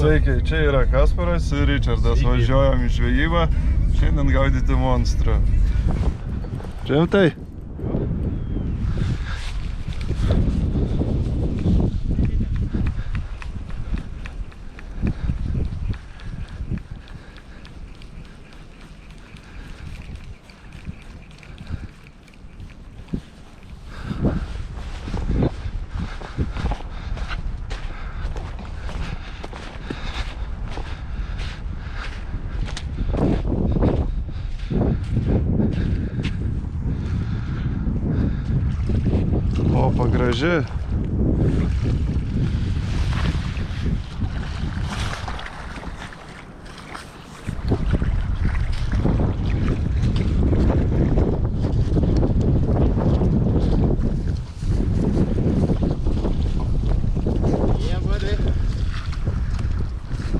Sveiki, čia yra Kasparas ir Ričardas. Važiuojam į žvejybą. Šiandien gaudyti monstrą. Rimtai? Opa, graži.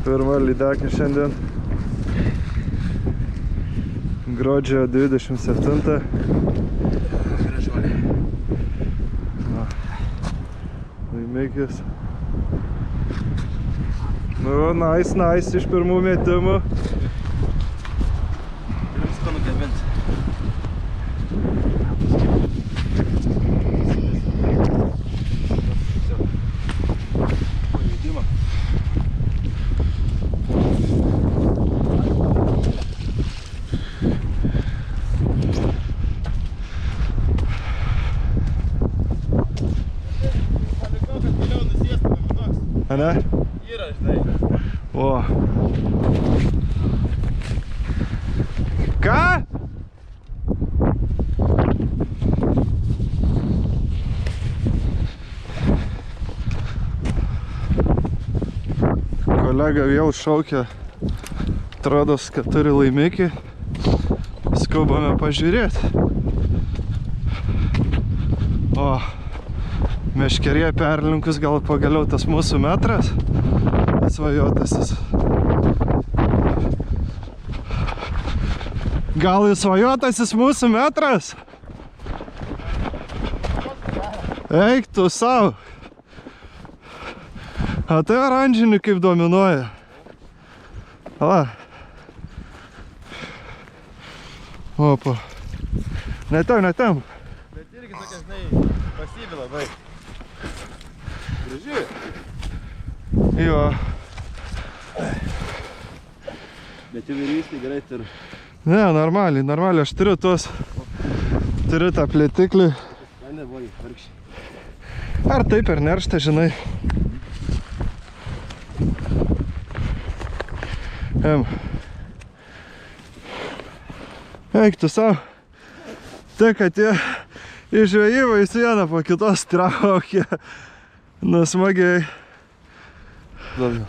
Pirma lydekė šiandien. Gruodžio 27. Laimikis. Nu, nice iš pirmų metimų. Viską nukabinti. Ane? Yra, žinai. O. Ką? Kolega vėl šaukia. Atrodos, kad turi laimikį. Skubame pažiūrėti. O. Meškerė perlinkus, gal pagaliau tas mūsų metras svajotasis. Gal jis svajotasis mūsų metras? Eik tu savo. A tai oranžinį kaip dominuoja. Ala. Opa. Netam. Bet irgi tokia, žinai, pasyvi labai. Graži. Jo. Bet jau vyrystė gerai turiu. Ne, normaliai. Aš turiu tuos. Turiu tą plėtiklį. Man nebuvo vargšį. Ar taip ir neršta, žinai. Eik tu savo. Tai, kad jie į žvejybą į sieną po kitos traukė. Nu, smagiai. Labiau.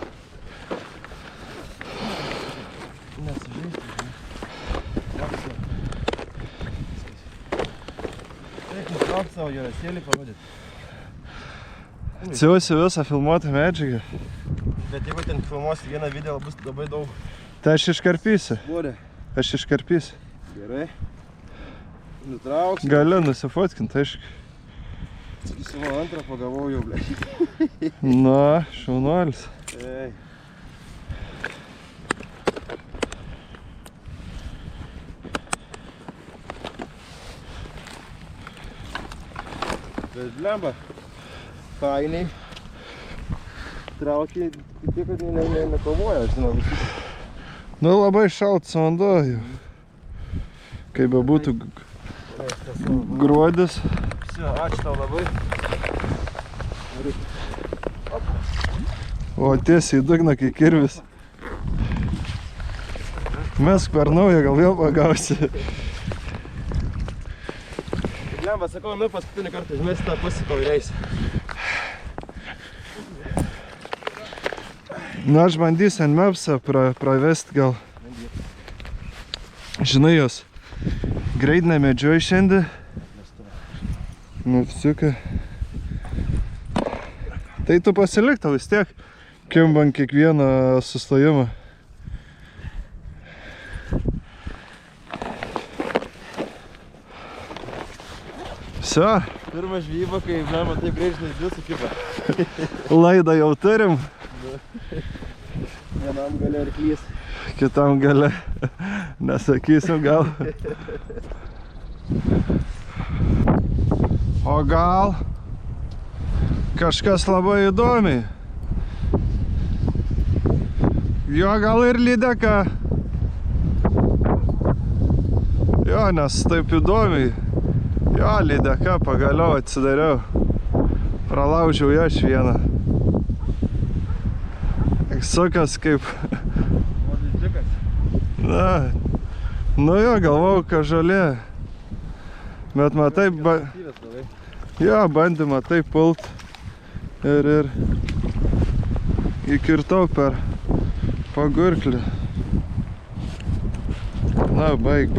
Nesužaisti, žinai. Taip, nutrauk savo jarasėlį parodyti. Atsiausi visą filmuotą medžiagą. Bet jeigu ten filmuosi vieną video, bus labai daug. Tai aš iškarpysiu. Vorė. Aš iškarpysiu. Gerai. Nutrauksiu. Galiu nusifotkinti, aišku. Savo antrą pagavau jau, ble. Na, šaunuolis. Ei. Bet blemba, fainiai. Traukiai, tiek, kad nekovoja, žinau, visi. Nu, labai šaltas vanduo jau. Kaip bebūtų gruodis. Все, ačiū tau labai. O tiesiai į dugną, kai kirvis. Mesk per naują, gal vėl pagausi. Blemba, sakau, nu paskutinį kartą užmesti tą pasikau ir eisi. Nu, aš bandysiu ant mapsą pravesti gal. Žinai, jos greit nemedžioji šiandien. Nu, vsiuka. Tai tu pasilik tau vis tiek, kimbant kiekvieną sustojimą. Vsio. Pirma žvyba, kai blemba taip greit žinai, dvi su kipa. Laidą jau turim. Vienam gale arklys. Kitam gale. Nesakysim gal. O gal kažkas labai įdomiai. Jo, gal ir lydeka. Jo, nes taip įdomiai. Jo, lydeka, pagaliau atsidariau. Pralaužiau ją aš vieną. Sukas kaip... Na, nu jo, galvau, kad žolė. Bet matai, jo, bandymą taip pult. Ir įkirtau per pagurklį. Na, baig.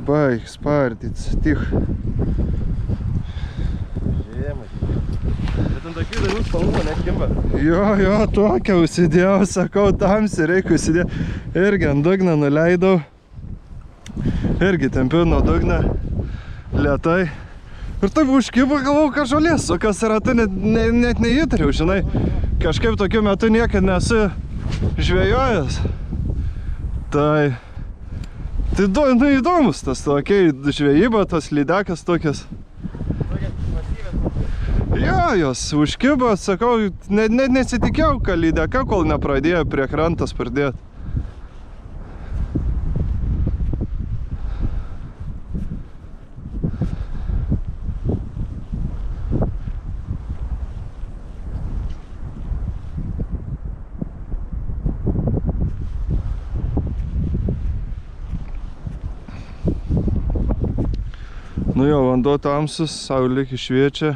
Baig, spardyt, tik. Bet ant tokių dainų spalvų nekimba. Jo, tokia užsidėjau, sakau, tamsi reikia užsidėti. Irgi ant dugną nuleidau. Irgi tempiu nuo dugną. Lėtai. Ir taip užkibo, galvau, kad žolės sukas ratu, net neįtariau, žinai. Kažkaip tokiu metu niekad nesu žvejojęs. Tai nu, įdomus tas tokiai žvejyba, tas lydekas tokias. Jo, jos užkibo, sakau, net nesitikėjau, kad lydeka, kol nepradėjo prie krantas pradėti. Nu jo, vanduo tamsus, saulė šviečia,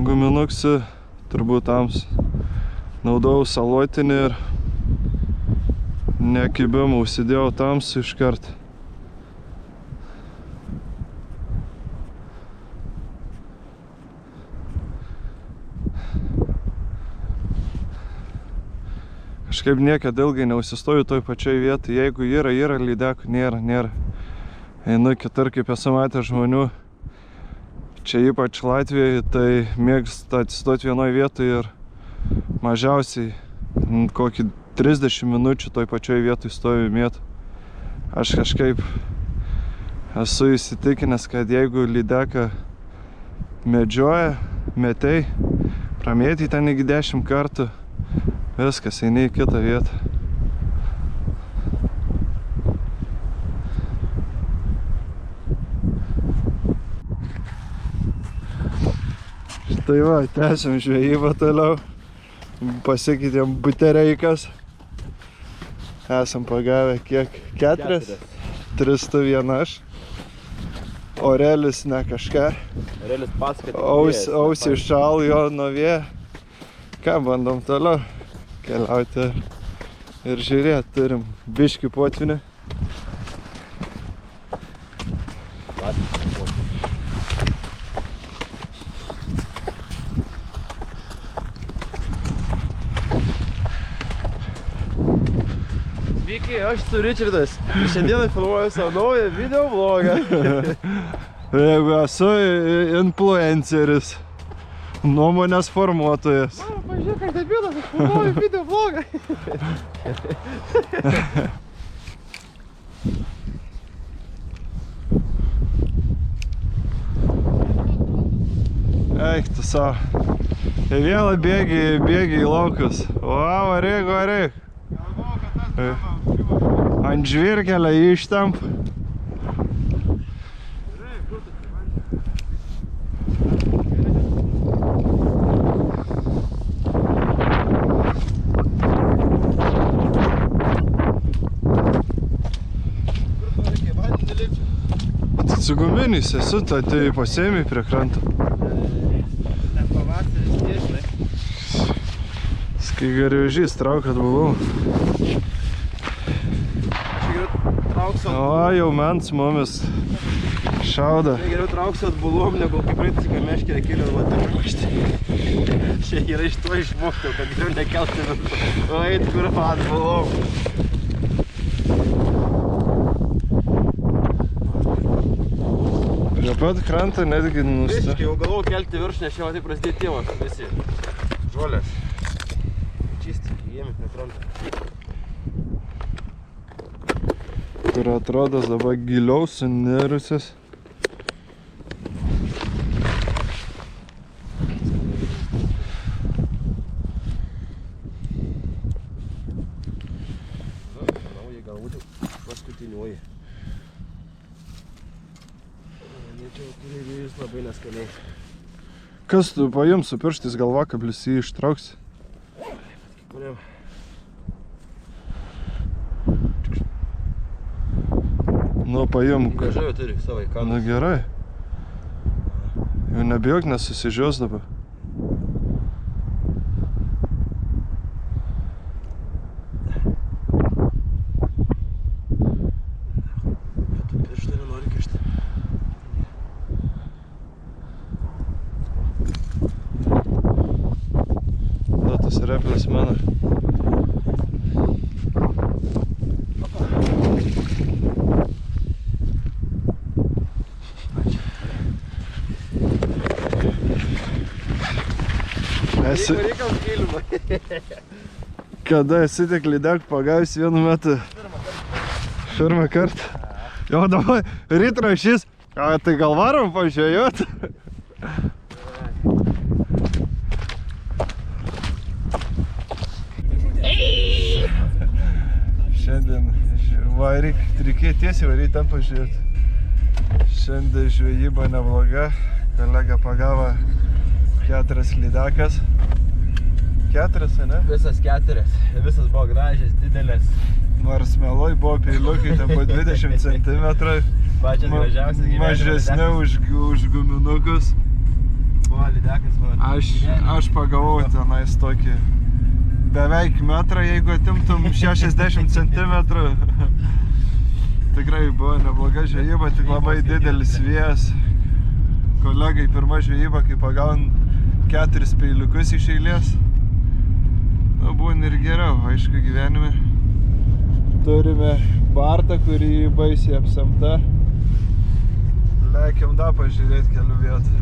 guminuksi, turbūt tams. Naudojau salotinį ir nekibimą užsidėjau tamsų iškart. Kažkaip niekad ilgai neusistoju toj pačioj vietoj, jeigu yra lydekų, nėra. Einu kitur, kaip esu matęs žmonių, čia ypač Latvijoje, tai mėgsta atsistoti vienoje vietoje ir mažiausiai kokį 30 minučių toj pačioj vietoj stovi mėtų. Aš kažkaip esu įsitikinęs, kad jeigu lydeka medžioja, metei, pramėtai ten iki 10 kartų, viskas, eini į kitą vietą. Tai va, tęsiam žvejybą toliau. Pasikeitėm butereikas. Esam pagavę kiek? 4? 3 tu viena aš. Orelis ne kažką. Orelis paskatė. Ausį šal jo nuo vėjo. Ką, bandom toliau keliauti ir žiūrėti. Turim biškį potvinį. Sveiki, aš su Ričardas. Ir šiandieną filmuoju savo naują video vlogą. Jeigu esu influenceris, nuomonės formuotojas. Mama, pažiūrėk, kaip debilas, aš filmuoju video vlogą. Eik tu savo. Tai vėl bėgi į laukus. Va, varyk. Ant žvirkelio ištamp. Su guminiais esu, tai pasiėmė prie kranto. Ne pavasaris tiešai. Kai garvežys traukat buvau. O, jau mens mumis šauda. Čia geriau trauksiu atbulom, negu kaip praeitis, kai meškerė keliu vatamaštį. Čia yra iš to išmokti, kad geriau nekelti viršų. O eit kur atbulom. Prie pat krantą netgi Visiškai jau galvau kelti viršų, nes čia va taip prasidėjo tėvas visi. kontrolės. Čisti, įėmė prie kranto. Kur atrodo dabar giliau sunirusias. Nauji galbūt paskutiniuoji. Manyčiau, kirvėjus labai neskaniai. Kas tu paim su pirštais galvakablis jį ištrauks? Kuriam. Nu, paim. Gažavio turi savo įkanus. Nu, gerai. Jau nebijok, nesusižios dabar. Bet tu pirštą nenori kišti. Na, tas replis mano. Reikam kilimą. Kada esi tik lydek pagavęs vienu metu? Pirmą kartą. Jo, dabar ryt rašys. Tai gal varom pažiūrėjot? Šiandien reikėjo tiesiai varyti ten pažiūrėti. Šiandien žvejyba nebloga. Kolega pagavo 4 lydekas. 4, ne? Visas 4. Visas buvo gražias, didelės. Nors meloj buvo peiliukai, ten po 20 cm. Pačias gražiausias gyvenimo Mažesni už guminukus. Buvo lydekas mano. Aš pagavau tenais tokį beveik metrą, jeigu atimtum 60 cm. Tikrai buvo nebloga žvejyba, tik labai didelis vėjas. Kolegai pirma žvejyba, kai pagaun 4 peiliukus iš eilės. Nu, būna ir geriau, aišku, gyvenime. Turime bartą, kurį baisiai apsemta. Lekiam dar pažiūrėti kelių vietų.